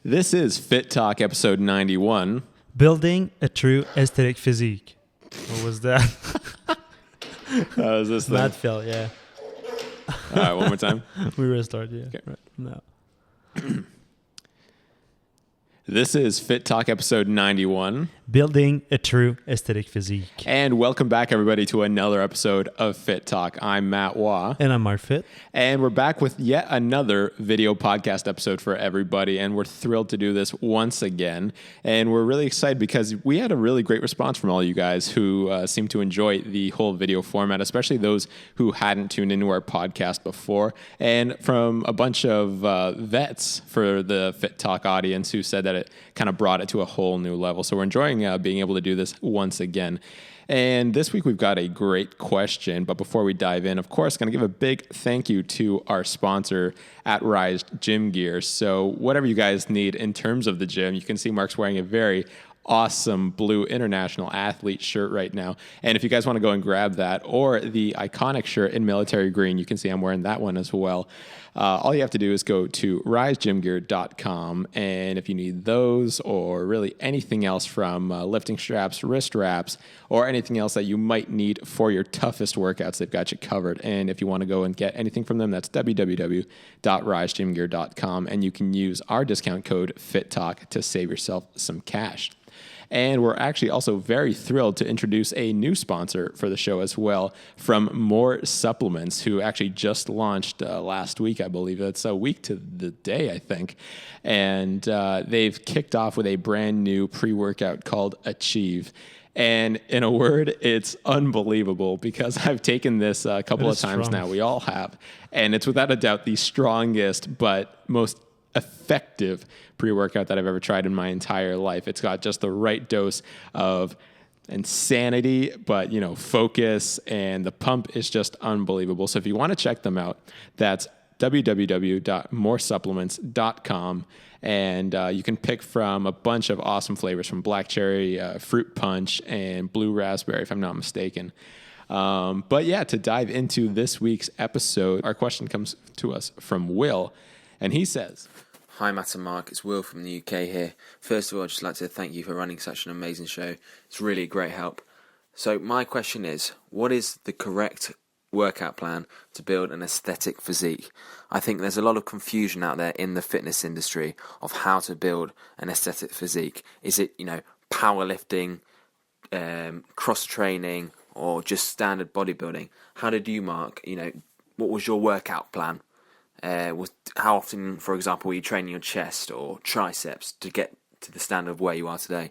This is Fit Talk episode 91. Building a true aesthetic physique. What was that? How is this thing? Matt fell, yeah. All right, one more time. We restart, yeah. Okay. Right. No. This is Fit Talk episode 91. Building a true aesthetic physique. And welcome back, everybody, to another episode of Fit Talk. I'm Matt Waugh. And I'm Marc Fitt. And we're back with yet another video podcast episode for everybody. And we're thrilled to do this once again. And we're really excited because we had a really great response from all you guys who seem to enjoy the whole video format, especially those who hadn't tuned into our podcast before. And from a bunch of vets for the Fit Talk audience who said that it kind of brought it to a whole new level. So we're enjoying being able to do this once again. And this week we've got a great question. But before we dive in, of course, going to give a big thank you to our sponsor at Rise Gym Gear. So whatever you guys need in terms of the gym, you can see Marc's wearing a very awesome blue international athlete shirt right now. And if you guys want to go and grab that, or the iconic shirt in military green, you can see I'm wearing that one as well. All you have to do is go to risegymgear.com. And if you need those or really anything else from lifting straps, wrist wraps, or anything else that you might need for your toughest workouts, they've got you covered. And if you want to go and get anything from them, that's www.risegymgear.com. And you can use our discount code FITTALK to save yourself some cash. And we're actually also very thrilled to introduce a new sponsor for the show as well, from More Supplements, who actually just launched last week, I believe. It's a week to the day, I think. And they've kicked off with a brand new pre-workout called Achieve. And in a word, it's unbelievable because I've taken this a couple of times now. We all have. And it's without a doubt the strongest but most effective pre-workout that I've ever tried in my entire life. It's got just the right dose of insanity, but focus, and the pump is just unbelievable. So if you want to check them out, that's www.moresupplements.com, and you can pick from a bunch of awesome flavors, from black cherry, fruit punch, and blue raspberry, if I'm not mistaken. But yeah, to dive into this week's episode, our question comes to us from Will, and he says, Hi Matt and Marc, it's Will from the UK here. First of all, I'd just like to thank you for running such an amazing show. It's really a great help. So my question is, what is the correct workout plan to build an aesthetic physique? I think there's a lot of confusion out there in the fitness industry of how to build an aesthetic physique. Is it, powerlifting, cross-training, or just standard bodybuilding? How did you, Marc, what was your workout plan? How often, for example, were you training your chest or triceps to get to the standard of where you are today?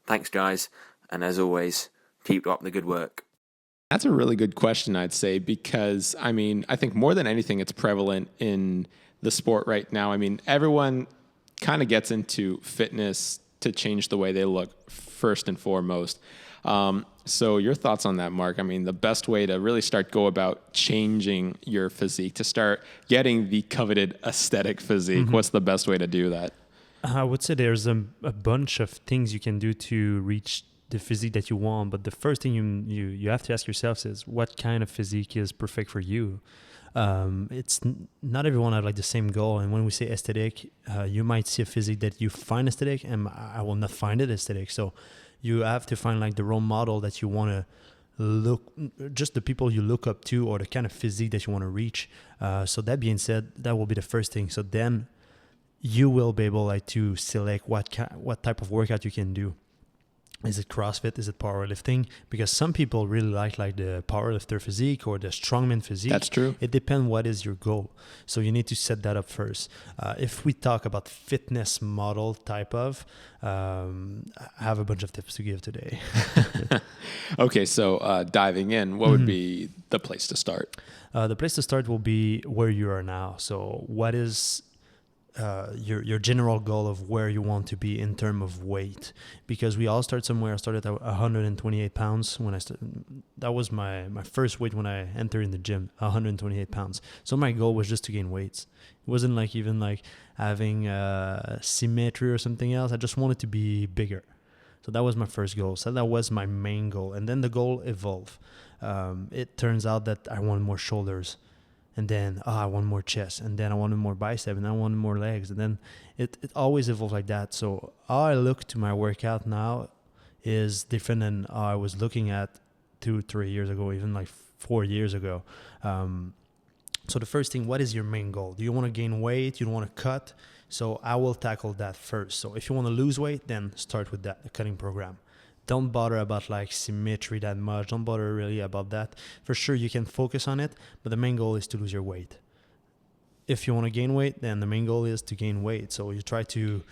Thanks, guys. And as always, keep up the good work. That's a really good question, I'd say, because, I think more than anything, it's prevalent in the sport right now. Everyone kind of gets into fitness to change the way they look first and foremost. So your thoughts on that, Marc? The best way to really go about changing your physique, to start getting the coveted aesthetic physique, what's the best way to do that? I would say there's a bunch of things you can do to reach the physique that you want, but the first thing you have to ask yourself is, what kind of physique is perfect for you? It's not everyone have the same goal, and when we say aesthetic, you might see a physique that you find aesthetic, and I will not find it aesthetic. So you have to find the role model that you want to look, just the people you look up to, or the kind of physique that you want to reach. So that being said, that will be the first thing. So then you will be able to select what type of workout you can do. Is it CrossFit? Is it powerlifting? Because some people really like the powerlifter physique or the strongman physique. That's true. It depends what is your goal. So you need to set that up first. If we talk about fitness model type of, I have a bunch of tips to give today. Okay, so diving in, what would be the place to start? The place to start will be where you are now. So what is your general goal of where you want to be in terms of weight, because we all start somewhere. I started at 128 pounds when I started. That was my first weight when I entered in the gym, 128 pounds. So my goal was just to gain weights. It wasn't even having symmetry or something else. I just wanted to be bigger. So that was my first goal. So that was my main goal. And then the goal evolved. It turns out that I wanted more shoulders. and then I want more chest, and then I wanted more bicep, and I wanted more legs, and then it always evolves like that. So how I look to my workout now is different than how I was looking at 2-3 years ago, even like 4 years ago. So the first thing, what is your main goal? Do you want to gain weight? You don't want to cut? So I will tackle that first. So if you want to lose weight, then start with that, the cutting program. Don't bother about like symmetry that much. Don't bother really about that. For sure, you can focus on it, but the main goal is to lose your weight. If you want to gain weight, then the main goal is to gain weight. So you try to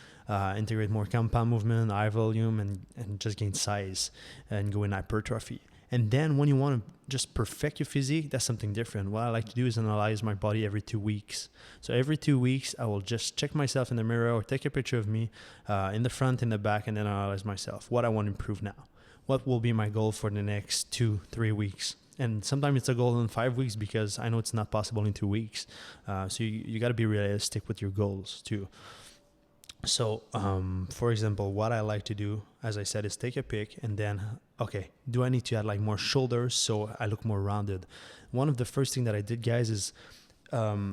integrate more compound movement, high volume, and just gain size and go in hypertrophy. And then when you want to just perfect your physique, that's something different. What I like to do is analyze my body every 2 weeks. So every 2 weeks, I will just check myself in the mirror or take a picture of me in the front, in the back, and then analyze myself. What I want to improve now. What will be my goal for the next 2-3 weeks? And sometimes it's a goal in 5 weeks because I know it's not possible in 2 weeks. So you got to be realistic with your goals too. So, for example, what I like to do, as I said, is take a pic and then, okay, do I need to add like more shoulders so I look more rounded? One of the first thing that I did, guys, is I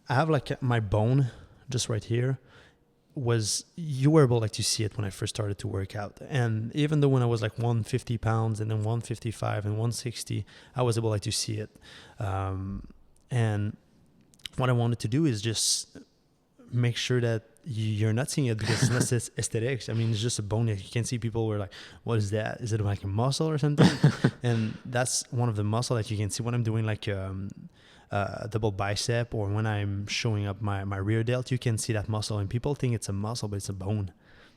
have like my bone just right here you were able like to see it when I first started to work out. And even though when I was like 150 pounds and then 155 and 160, I was able like to see it. And what I wanted to do is just make sure that you're not seeing it because it's not aesthetics. I mean, it's just a bone. You can see people were like, what is that? Is it like a muscle or something? And that's one of the muscle that you can see when I'm doing like double bicep or when I'm showing up my rear delt. You can see that muscle and people think it's a muscle, but it's a bone.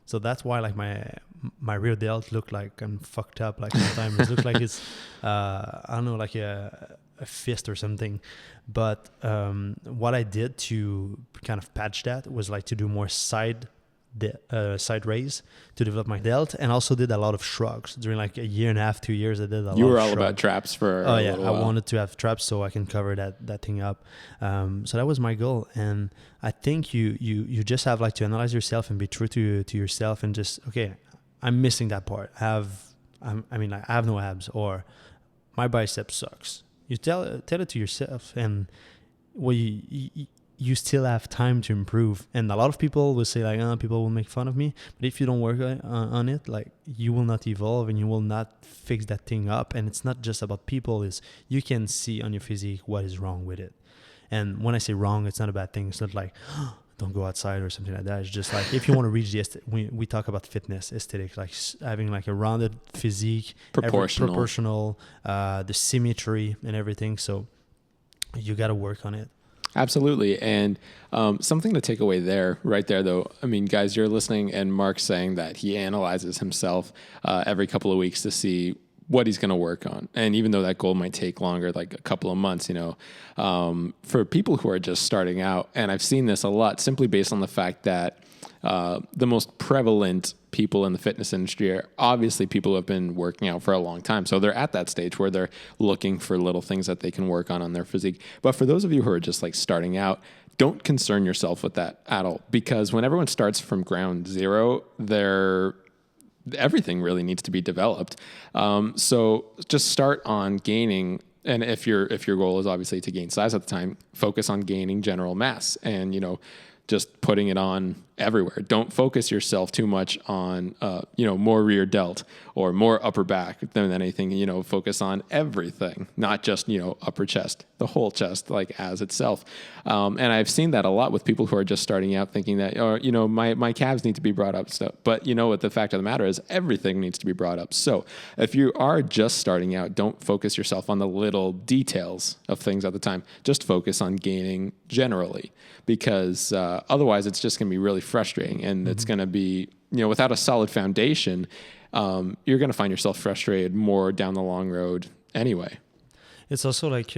So that's why like my rear delt look like I'm fucked up. Like sometimes it looks like it's I don't know, like a fist or something. But what I did to kind of patch that was like to do more side raise to develop my delt, and also did a lot of shrugs during like a year and a half, 2 years. I did a lot. You were of all shrugs. about traps for oh a yeah, little I while. wanted to have traps so I can cover that thing up. So that was my goal, and I think you just have like to analyze yourself and be true to yourself, and just, okay, I'm missing that part. I have no abs, or my bicep sucks. You tell it to yourself, and well, you still have time to improve. And a lot of people will say like, people will make fun of me, but if you don't work on it, like, you will not evolve and you will not fix that thing up. And it's not just about people, is you can see on your physique what is wrong with it. And when I say wrong, it's not a bad thing. It's not like, don't go outside or something like that. It's just like, if you want to reach the we talk about fitness aesthetics, like having like a rounded physique, proportional, the symmetry and everything. So you got to work on it. Absolutely. And something to take away there, right there, though. I mean, guys, you're listening, and Marc's saying that he analyzes himself every couple of weeks to see what he's going to work on. And even though that goal might take longer, like a couple of months, for people who are just starting out, and I've seen this a lot simply based on the fact that the most prevalent people in the fitness industry are obviously people who have been working out for a long time. So they're at that stage where they're looking for little things that they can work on their physique. But for those of you who are just like starting out, don't concern yourself with that at all, because when everyone starts from ground zero, everything really needs to be developed. So just start on gaining. And if your goal is obviously to gain size at the time, focus on gaining general mass and, just putting it on everywhere. Don't focus yourself too much on, more rear delt or more upper back than anything. Focus on everything, not just, upper chest, the whole chest, like as itself. And I've seen that a lot with people who are just starting out, thinking that, my calves need to be brought up. So, but what the fact of the matter is, everything needs to be brought up. So if you are just starting out, don't focus yourself on the little details of things at the time. Just focus on gaining generally, because otherwise it's just going to be really frustrating, and it's going to be, without a solid foundation, you're going to find yourself frustrated more down the long road anyway. It's also like,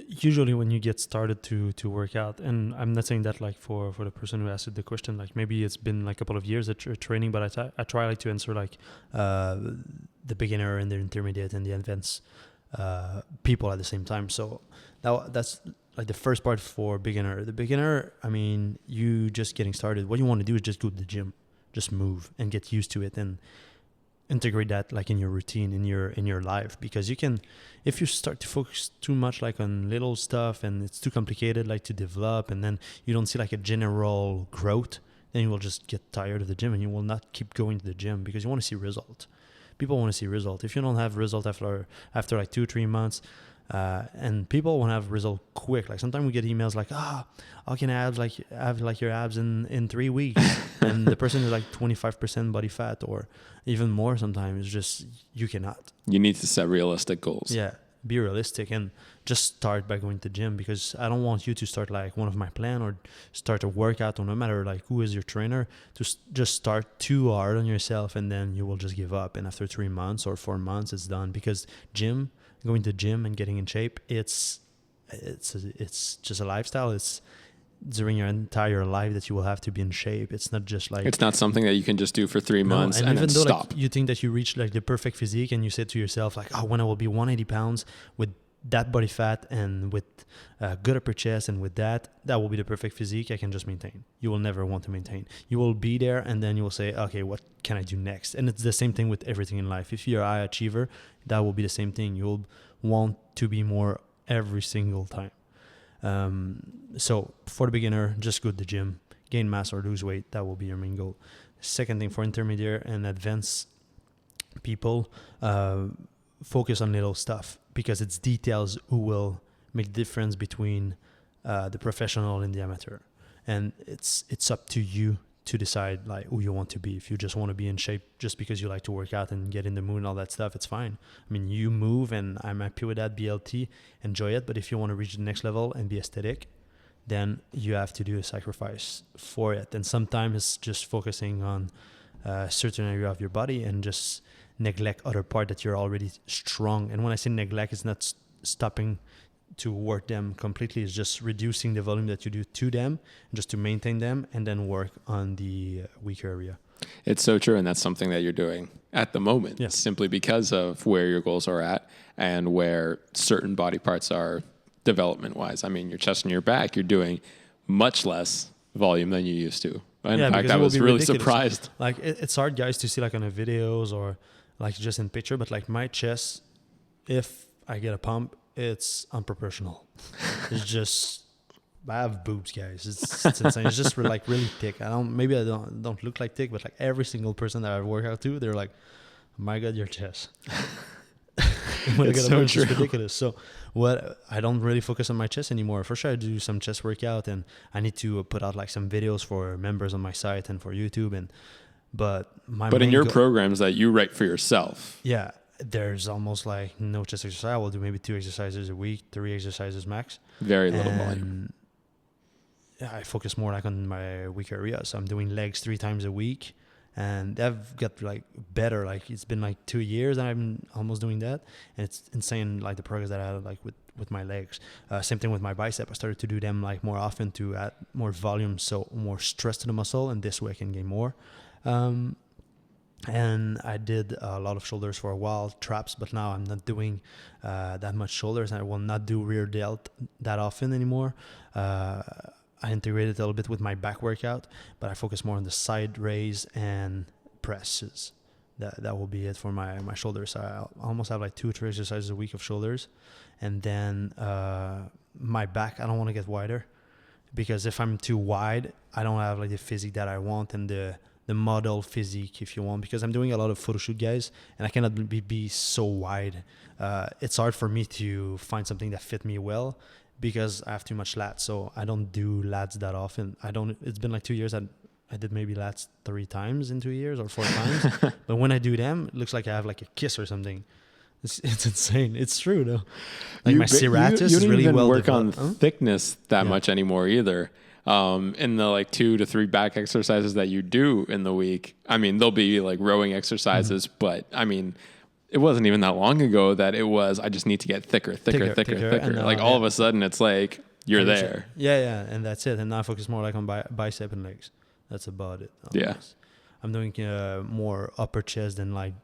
usually when you get started to work out, and I'm not saying that like for the person who asked the question, like maybe it's been like a couple of years of training, but I try like to answer like the beginner and the intermediate and the advanced people at the same time. So that's like the first part for beginner. The beginner, I mean, you just getting started. What you want to do is just go to the gym, just move and get used to it. And integrate that like in your routine, in your life, because you can, if you start to focus too much like on little stuff and it's too complicated like to develop, and then you don't see like a general growth, then you will just get tired of the gym and you will not keep going to the gym because you want to see result. People want to see result. If you don't have result after like 2-3 months, and people want to have result quick. Like sometimes we get emails like, how can I have like your abs in 3 weeks? And the person is like 25% body fat or even more sometimes. It's just, you cannot. You need to set realistic goals. Yeah, be realistic and just start by going to the gym, because I don't want you to start like one of my plan or start a workout, or no matter like who is your trainer, to just start too hard on yourself and then you will just give up. And after 3 months or 4 months, it's done. Because going to the gym and getting in shape, it's just a lifestyle. It's during your entire life that you will have to be in shape. It's not just like, it's not something that you can just do for 3 months and then stop. Like, you think that you reach like the perfect physique and you say to yourself like, when I will be 180 pounds with that body fat and with good upper chest, and with that will be the perfect physique I can just maintain. You will never want to maintain. You will be there and then you will say, okay, what can I do next? And it's the same thing with everything in life. If you're a high achiever, that will be the same thing. You'll want to be more every single time. So for the beginner, just go to the gym, gain mass or lose weight. That will be your main goal. Second thing, for intermediate and advanced people, focus on little stuff, because it's details who will make the difference between the professional and the amateur. And it's up to you to decide like who you want to be. If you just want to be in shape just because you like to work out and get in the mood and all that stuff, it's fine. I mean, you move and I'm happy with that. BLT, enjoy it. But if you want to reach the next level and be aesthetic, then you have to do a sacrifice for it. And sometimes it's just focusing on a certain area of your body and just neglect other part that you're already strong. And when I say neglect, it's not stopping to work them completely. It's just reducing the volume that you do to them just to maintain them, and then work on the weaker area. It's so true. And that's something that you're doing at the moment, simply because of where your goals are at and where certain body parts are development wise. I mean, your chest and your back, you're doing much less volume than you used to. In fact, I was really surprised. Like it's hard, guys, to see like on the videos or like just in picture, but like my chest, if I get a pump, it's unproportional. It's just, I have boobs, guys. It's insane. It's just like really thick. I don't look like thick, but like every single person that I work out to, they're like, my God, your chest. It's so true. It's ridiculous. So I don't really focus on my chest anymore. For sure, I do some chest workout, and I need to put out like some videos for members on my site and for YouTube. But in your programs that you write for yourself, there's almost like no chest exercise. I will do maybe 2 exercises a week, 3 exercises max. Very little volume. I focus more like on my weaker areas. So I'm doing legs 3 times a week, and I've got like better. Like it's been like 2 years and I'm almost doing that, and it's insane like the progress that I had like with my legs. Same thing with my bicep. I started to do them like more often to add more volume, so more stress to the muscle, and this way I can gain more. And I did a lot of shoulders for a while, traps, but now I'm not doing that much shoulders. I will not do rear delt that often anymore. I integrated a little bit with my back workout, but I focus more on the side raise and presses. That will be it for my shoulders. So I almost have like 2 or 3 exercises a week of shoulders. And then my back, I don't want to get wider, because if I'm too wide, I don't have like the physique that I want, and the model physique, if you want, because I'm doing a lot of photo shoot, guys, and I cannot be so wide. It's hard for me to find something that fit me well, because I have too much lats. So I don't do lats that often. It's been like 2 years. I did maybe lats 3 times in 2 years or 4 times. But when I do them, it looks like I have like a kiss or something. It's insane. It's true though. Like my serratus is really well developed. You don't even work on thickness that much anymore either. In the like 2 to 3 back exercises that you do in the week, I mean, they'll be like rowing exercises, but I mean, it wasn't even that long ago that it was, I just need to get thicker. And like all of a sudden it's like, you're there. Yeah. And that's it. And now I focus more like on bicep and legs. That's about it. Almost. I'm doing more upper chest than like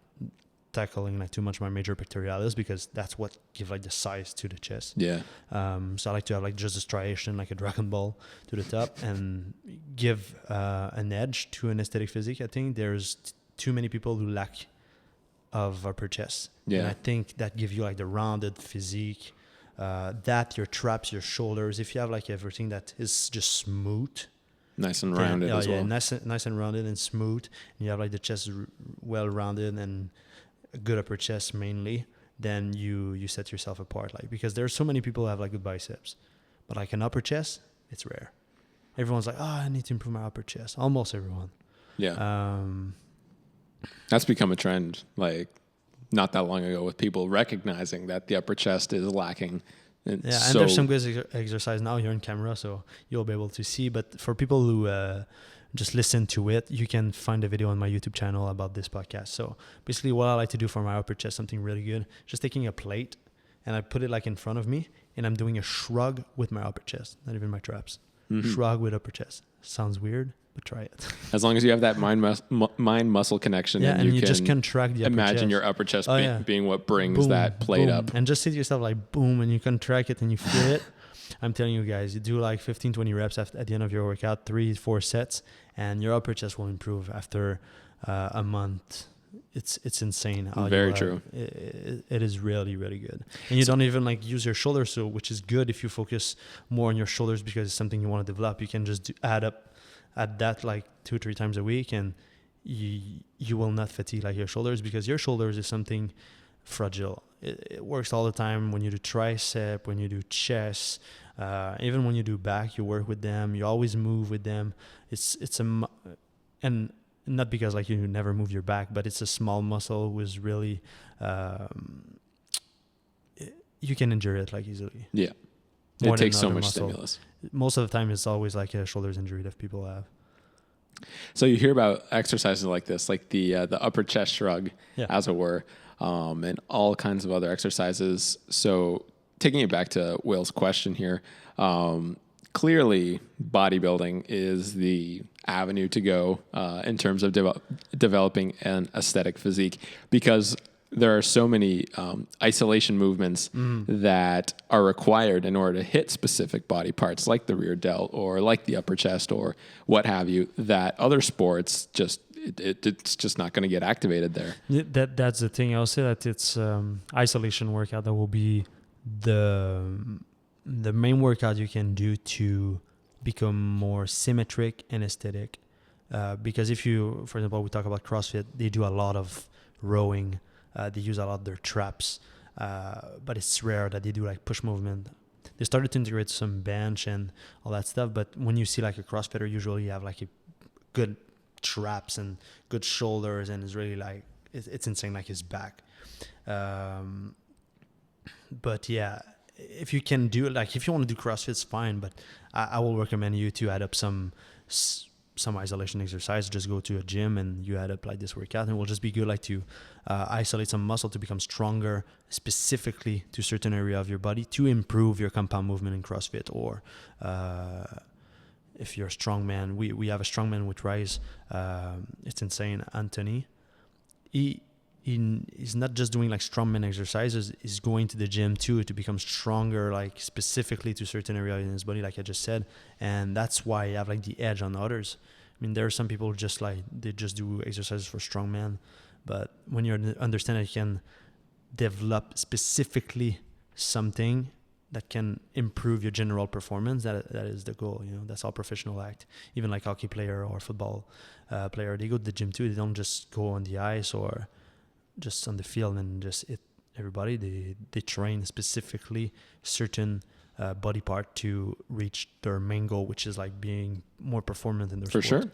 tackling like too much my major pectoralis, because that's what gives like the size to the chest. So I like to have like just a striation, like a Dragon Ball to the top, and give an edge to an aesthetic physique. I think there's too many people who lack of upper chest. Yeah. And I think that gives you like the rounded physique, that your traps, your shoulders, if you have like everything that is just smooth. Nice and rounded as well. Yeah, nice and rounded and smooth. And you have like the chest well rounded and a good upper chest mainly. Then you set yourself apart, like, because there's so many people who have like good biceps, but like an upper chest, it's rare. Everyone's like, I need to improve my upper chest. Almost everyone. Yeah. That's become a trend, like not that long ago, with people recognizing that the upper chest is lacking. And there's some good exercise now here on camera, so you'll be able to see. But for people who just listen to it, you can find a video on my YouTube channel about this podcast. So basically what I like to do for my upper chest, something really good, just taking a plate and I put it like in front of me and I'm doing a shrug with my upper chest, not even my traps. Shrug with upper chest. Sounds weird, but try it. As long as you have that mind muscle connection, and you just contract the upper chest. Imagine your upper chest being what brings boom, that plate boom. up. And just say to yourself like boom, and you contract it and you feel it. I'm telling you guys, you do like 15, 20 reps at the end of your workout, 3-4 sets, and your upper chest will improve after a month. It's insane. Very true. It is really, really good. And you don't even like use your shoulders, so which is good if you focus more on your shoulders because it's something you want to develop. You can just add that like 2-3 times a week, and you will not fatigue like your shoulders, because your shoulders is something fragile. It works all the time when you do tricep, when you do chest, even when you do back, you work with them. You always move with them. And not because like you never move your back, but it's a small muscle was really you can injure it like easily. Yeah, More it takes so much muscle. stimulus. Most of the time, it's always like a shoulders injury that people have. So you hear about exercises like this, like the upper chest shrug, as it were, and all kinds of other exercises. So taking it back to Will's question here, clearly bodybuilding is the avenue to go in terms of developing an aesthetic physique, because there are so many isolation movements that are required in order to hit specific body parts like the rear delt or like the upper chest or what have you, that other sports it's just not going to get activated there. That's the thing. I'll say that it's isolation workout that will be the main workout you can do to become more symmetric and aesthetic. Because if you, for example, we talk about CrossFit, they do a lot of rowing. They use a lot of their traps, but it's rare that they do like push movement. They started to integrate some bench and all that stuff, but when you see like a CrossFitter, usually you have like a good traps and good shoulders, and it's really like it's insane, like his back. But yeah, if you can do it, like if you want to do CrossFit, it's fine, but I will recommend you to add up some isolation exercise. Just go to a gym and you add up like this workout, and it will just be good like to isolate some muscle to become stronger specifically to certain area of your body to improve your compound movement in CrossFit. Or if you're a strongman, we have a strongman with Rise. It's insane, Anthony. He's not just doing like strongman exercises, he's going to the gym too to become stronger, like specifically to certain area in his body, like I just said. And that's why you have like the edge on others. I mean, there are some people just like they just do exercises for strongman, but when you understand that you can develop specifically something that can improve your general performance, that is the goal. You know, that's all professional act. Even like hockey player or football player, they go to the gym too. They don't just go on the ice or just on the field and just hit everybody. They train specifically certain body part to reach their main goal, which is like being more performant in their sport.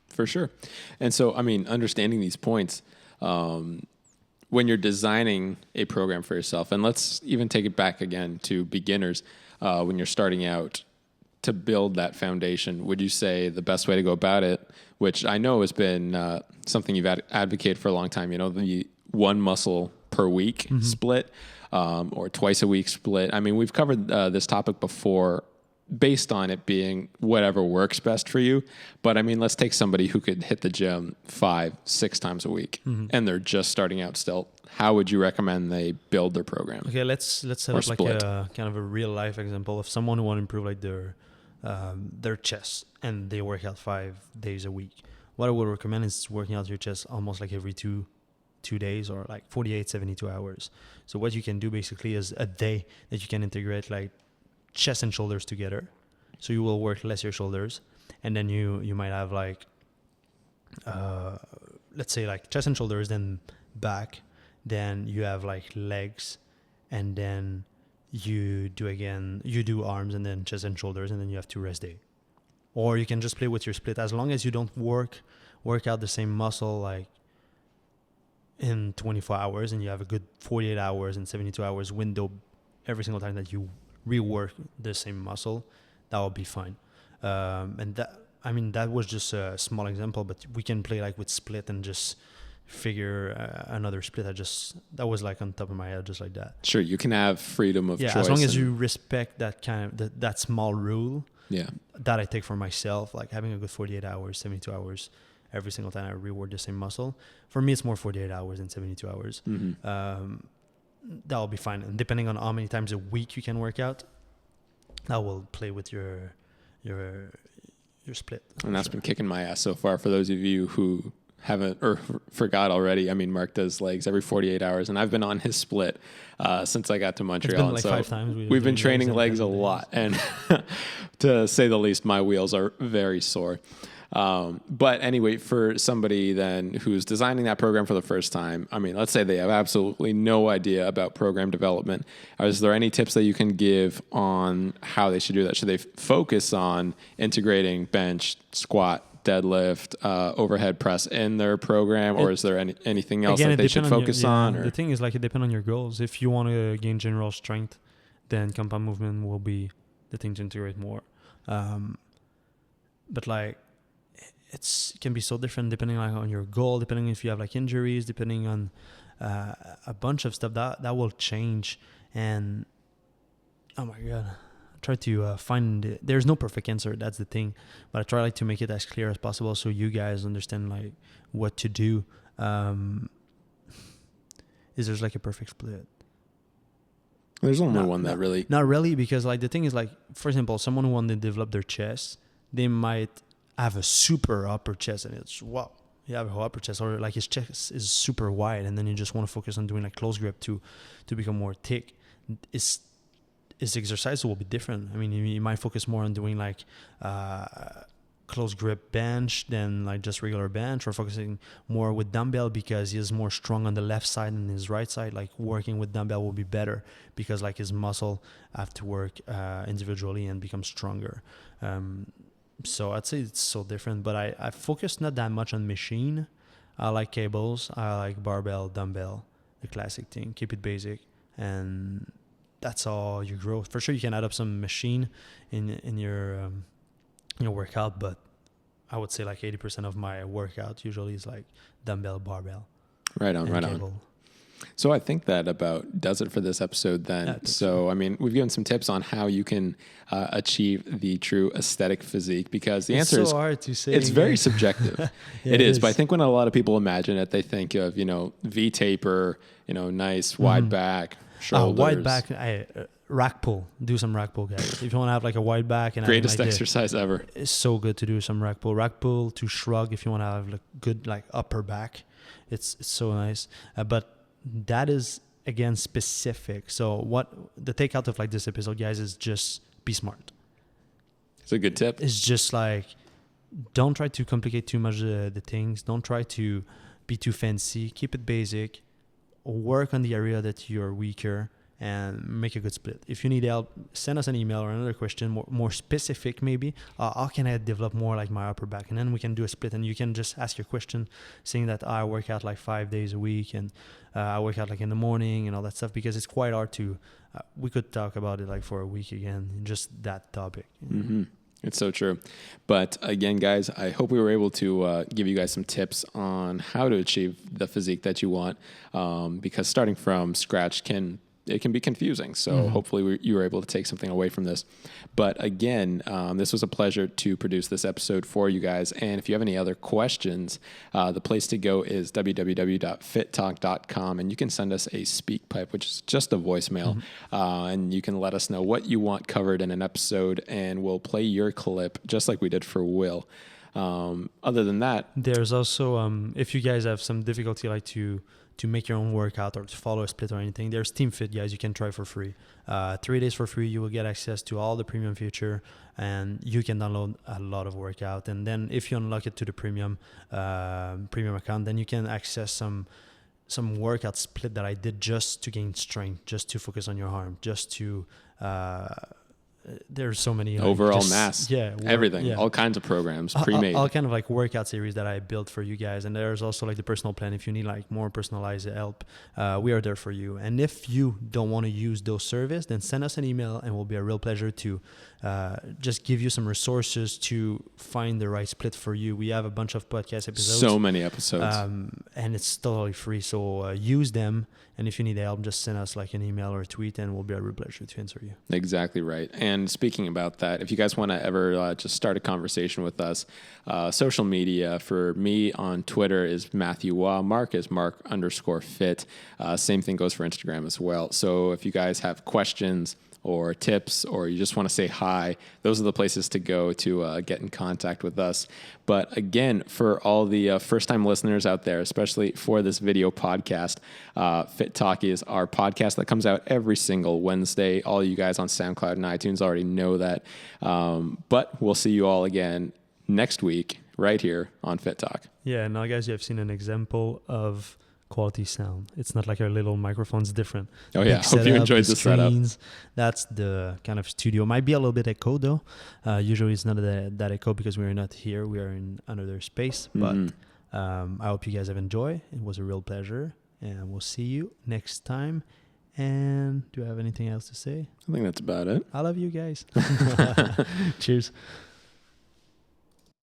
For sure. And so, I mean, understanding these points, when you're designing a program for yourself, and let's even take it back again to beginners, when you're starting out to build that foundation, would you say the best way to go about it, which I know has been something you've advocated for a long time, you know, the one muscle per week split, or twice a week split. I mean, we've covered this topic before based on it being whatever works best for you. But I mean, let's take somebody who could hit the gym 5-6 times a week and they're just starting out still. How would you recommend they build their program? Okay, let's set up like a kind of a real life example of someone who want to improve like their chest and they work out 5 days a week. What I would recommend is working out your chest almost like every 2 2 days or like 48, 72 hours. So what you can do basically is a day that you can integrate like chest and shoulders together. So you will work less your shoulders, and then you might have like, let's say like chest and shoulders, then back, then you have like legs, and then you do arms, and then chest and shoulders, and then you have 2 rest day. Or you can just play with your split, as long as you don't work out the same muscle like in 24 hours, and you have a good 48 hours and 72 hours window every single time that you rework the same muscle, that will be fine. And that was just a small example, but we can play like with split and just figure another split. That was like on top of my head, just like that. Sure, you can have freedom of choice. As long as you respect that kind of that small rule. Yeah. That I take for myself, like having a good 48 hours, 72 hours every single time I reward the same muscle. For me, it's more 48 hours than 72 hours. Mm-hmm. That'll be fine. And depending on how many times a week you can work out, that will play with your split. And that's been kicking my ass so far. For those of you who haven't or forgot already, I mean, Marc does legs every 48 hours, and I've been on his split since I got to Montreal. It's been like so 5 times. We've been training legs a lot, and to say the least, my wheels are very sore. But anyway, for somebody then who's designing that program for the first time, I mean, let's say they have absolutely no idea about program development. Is there any tips that you can give on how they should do that? Should they focus on integrating bench, squat, deadlift, overhead press in their program, or is there anything else that they should focus on? Or? The thing is, like, it depends on your goals. If you want to gain general strength, then compound movement will be the thing to integrate more. But like, it can be so different depending on your goal, depending if you have like injuries, depending on a bunch of stuff that will change. And oh my god, I try to find there's no perfect answer, that's the thing, but I try like to make it as clear as possible so you guys understand like what to do. Is there's like a perfect split? There's only one that really not really, because like the thing is, like, for example, someone who wants to develop their chest, they might have a super upper chest, and it's wow, you have a upper chest, or like his chest is super wide, and then you just want to focus on doing like close grip to become more thick. His exercise will be different. I mean, you might focus more on doing like close grip bench than like just regular bench, or focusing more with dumbbell because he is more strong on the left side than his right side. Like working with dumbbell will be better because like his muscle have to work individually and become stronger. So I'd say it's so different, but I focus not that much on machine. I like cables, I like barbell, dumbbell, the classic thing. Keep it basic, and that's all you grow. For sure, you can add up some machine in your workout, but I would say like 80% of my workout usually is like dumbbell, barbell. Right on, right cable. on. So I think that about does it for this episode then. So, I mean, we've given some tips on how you can achieve the true aesthetic physique, because the answer is hard to say. It's very subjective. Yeah, it is. But I think when a lot of people imagine it, they think of, V-taper, nice wide back, shoulders. Wide back, rack pull. Do some rack pull, guys. If you want to have like a wide back. And greatest like exercise ever. It's so good to do some rack pull. Rack pull to shrug if you want to have like good like upper back. It's so nice. But that is, again, specific. So what the takeout of like this episode, guys, is just be smart. It's a good tip. It's just like, don't try to complicate too much the things. Don't try to be too fancy. Keep it basic. Work on the area that you're weaker and make a good split. If you need help, send us an email or another question, more specific maybe. How can I develop more like my upper back? And then we can do a split, and you can just ask your question saying that I work out like 5 days a week, and I work out like in the morning and all that stuff, because it's quite hard to, we could talk about it like for a week again, just that topic. Mm-hmm. It's so true. But again, guys, I hope we were able to give you guys some tips on how to achieve the physique that you want, because starting from scratch can be confusing. So hopefully you were able to take something away from this. But again, this was a pleasure to produce this episode for you guys. And if you have any other questions, the place to go is www.fittalk.com, and you can send us a speak pipe, which is just a voicemail. And you can let us know what you want covered in an episode, and we'll play your clip just like we did for Will. Other than that, There's also if you guys have some difficulty like to make your own workout or to follow a split or anything, there's Team Fitt, guys. You can try for free. 3 days for free. You will get access to all the premium feature, and you can download a lot of workout. And then if you unlock it to the premium account, then you can access some workout split that I did just to gain strength, just to focus on your arm, just to there's so many overall mass, everything, yeah. all kinds of programs pre-made, all kind of like workout series that I built for you guys. And there's also like the personal plan. If you need like more personalized help, we are there for you. And if you don't want to use those services, then send us an email, and it will be a real pleasure to just give you some resources to find the right split for you. We have a bunch of podcast episodes, so many episodes, and it's totally free. So use them. And if you need help, just send us like an email or a tweet, and we'll be a real pleasure to answer you. Exactly right. And speaking about that, if you guys want to ever just start a conversation with us, social media for me on Twitter is Matthew Waugh. Marc is Marc_Fitt. Same thing goes for Instagram as well. So if you guys have questions or tips, or you just want to say hi, those are the places to go to get in contact with us. But again, for all the first-time listeners out there, especially for this video podcast, Fitt Talk is our podcast that comes out every single Wednesday. All you guys on SoundCloud and iTunes already know that. But we'll see you all again next week right here on Fitt Talk. Yeah, now guys, you have seen an example of quality sound. It's not like our little microphone's different. Oh yeah, hope you enjoyed the setup. That's the kind of studio. Might be a little bit echo though. Usually it's not that echo because we're not here. We are in another space. But I hope you guys have enjoyed. It was a real pleasure, and we'll see you next time. And do you have anything else to say? I think that's about it. I love you guys. Cheers.